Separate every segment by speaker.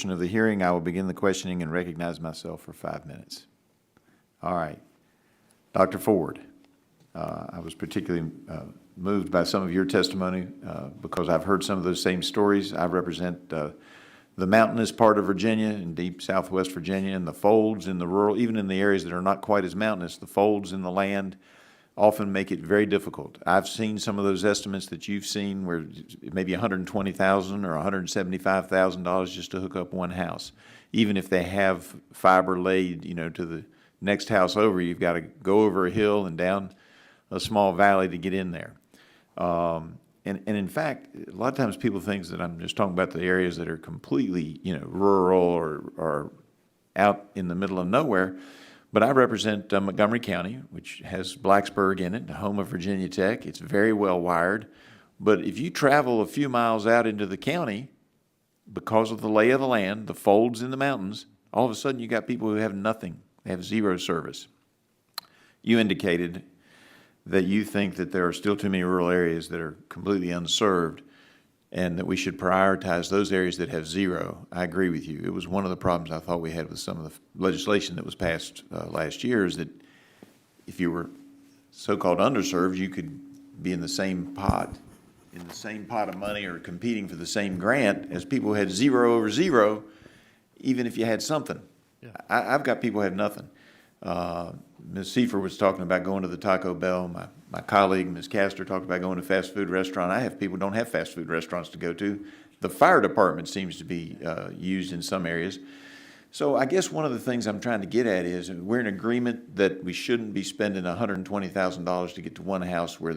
Speaker 1: Of the hearing, I will begin the questioning and recognize myself for 5 minutes. All right. Dr. Ford, I was particularly moved by some of your testimony because I've heard some of those same stories. I represent the mountainous part of Virginia and deep southwest Virginia, and the folds in the rural, even in the areas that are not quite as mountainous, the folds in the land often make it very difficult. I've seen some of those estimates that you've seen where maybe $120,000 or $175,000 just to hook up one house. Even if they have fiber laid, to the next house over, you've got to go over a hill and down a small valley to get in there. And in fact, a lot of times people think that I'm just talking about the areas that are completely, rural or out in the middle of nowhere. But I represent Montgomery County, which has Blacksburg in it, the home of Virginia Tech. It's very well wired. But if you travel a few miles out into the county, because of the lay of the land, the folds in the mountains, all of a sudden you got people who have nothing. They have zero service. You indicated that you think that there are still too many rural areas that are completely unserved and that we should prioritize those areas that have zero. I agree with you. It was one of the problems I thought we had with some of the legislation that was passed last year, is that if you were so-called underserved, you could be in the same pot of money or competing for the same grant as people who had zero over zero, even if you had something. Yeah. I've got people who have nothing. Ms. Seifer was talking about going to the Taco Bell. My colleague, Ms. Castor, talked about going to a fast food restaurant. I have people who don't have fast food restaurants to go to. The fire department seems to be used in some areas. So I guess one of the things I'm trying to get at is we're in agreement that we shouldn't be spending $120,000 to get to one house where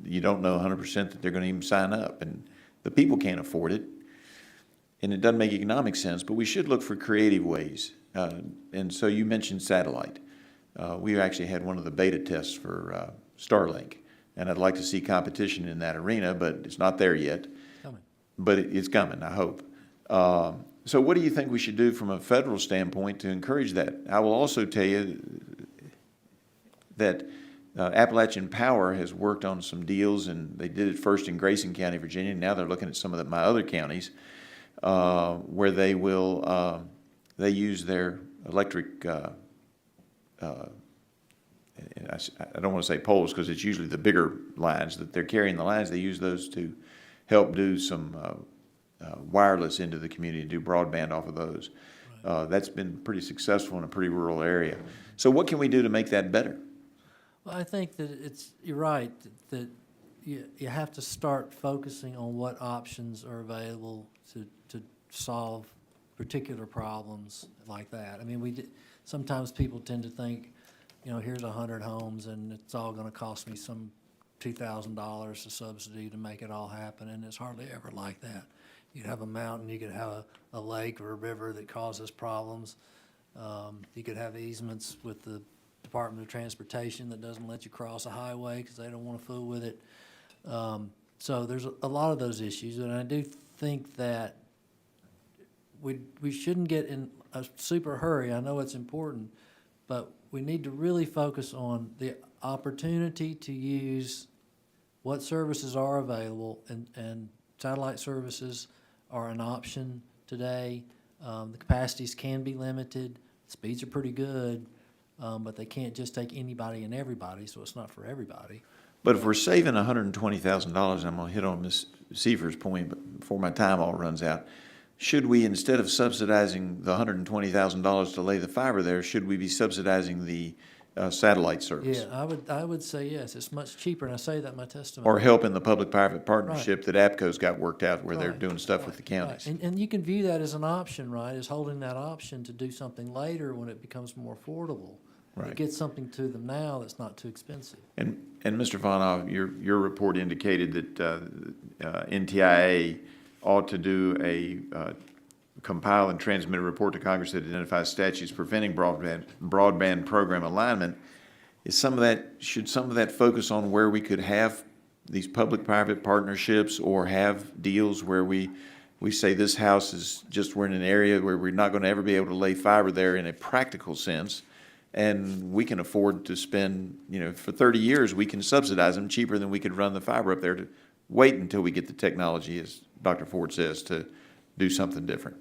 Speaker 1: you don't know 100% that they're going to even sign up, and the people can't afford it, and it doesn't make economic sense, but we should look for creative ways. And so you mentioned satellite. We actually had one of the beta tests for Starlink, and I'd like to see competition in that arena, but it's not there yet. Coming. But it's coming, I hope. So what do you think we should do from a federal standpoint to encourage that? I will also tell you that Appalachian Power has worked on some deals, and they did it first in Grayson County, Virginia, and now they're looking at some of my other counties where they will they use their electric I don't want to say poles because it's usually the bigger lines that they're carrying the lines. They use those to help do some wireless into the community and do broadband off of those. Right. That's been pretty successful in a pretty rural area. So what can we do to make that better?
Speaker 2: Well, I think that you're right, that you have to start focusing on what options are available to solve particular problems like that. I mean, sometimes people tend to think, here's 100 homes and it's all going to cost me some $2,000 a subsidy to make it all happen, and it's hardly ever like that. You could have a mountain, you could have a lake or a river that causes problems. You could have easements with the Department of Transportation that doesn't let you cross a highway because they don't want to fool with it. So there's a lot of those issues, and I do think that we shouldn't get in a super hurry. I know it's important, but we need to really focus on the opportunity to use what services are available, and satellite services are an option today. The capacities can be limited. The speeds are pretty good, but they can't just take anybody and everybody, so it's not for everybody.
Speaker 1: But if we're saving $120,000, I'm going to hit on Ms. Seifer's point before my time all runs out. Should we, instead of subsidizing the $120,000 to lay the fiber there, should we be subsidizing the satellite service?
Speaker 2: Yeah, I would say yes. It's much cheaper, and I say that in my testimony.
Speaker 1: Or help in the public-private partnership that APCO's got worked out where they're doing stuff with the counties.
Speaker 2: Right. And you can view that as an option, right, as holding that option to do something later when it becomes more affordable. Right. Get something to them now that's not too expensive.
Speaker 1: And Mr. Von, your report indicated that NTIA ought to do a compile and transmit a report to Congress that identifies statutes preventing broadband program alignment. Should some of that focus on where we could have these public-private partnerships or have deals where we say this house is just, we're in an area where we're not going to ever be able to lay fiber there in a practical sense, and we can afford to spend, for 30 years we can subsidize them cheaper than we could run the fiber up there, to wait until we get the technology, as Dr. Ford says, to do something different.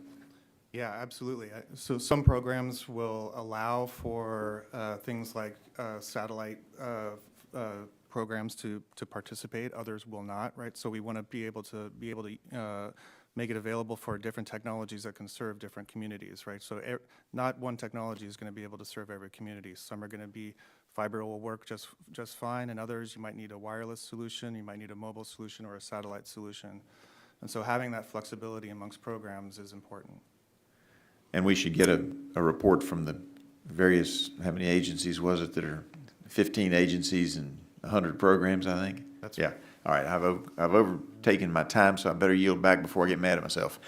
Speaker 3: Yeah, absolutely. So some programs will allow for things like satellite programs to participate. Others will not, right? So we want to be able to make it available for different technologies that can serve different communities, right? So not one technology is going to be able to serve every community. Some are going to be fiber will work just fine, and others you might need a wireless solution, you might need a mobile solution, or a satellite solution. And so having that flexibility amongst programs is important.
Speaker 1: And we should get a report from the various, how many agencies was it that are, 15 agencies and 100 programs, I think?
Speaker 3: That's
Speaker 1: Yeah. All right, I've overtaken my time, so I better yield back before I get mad at myself.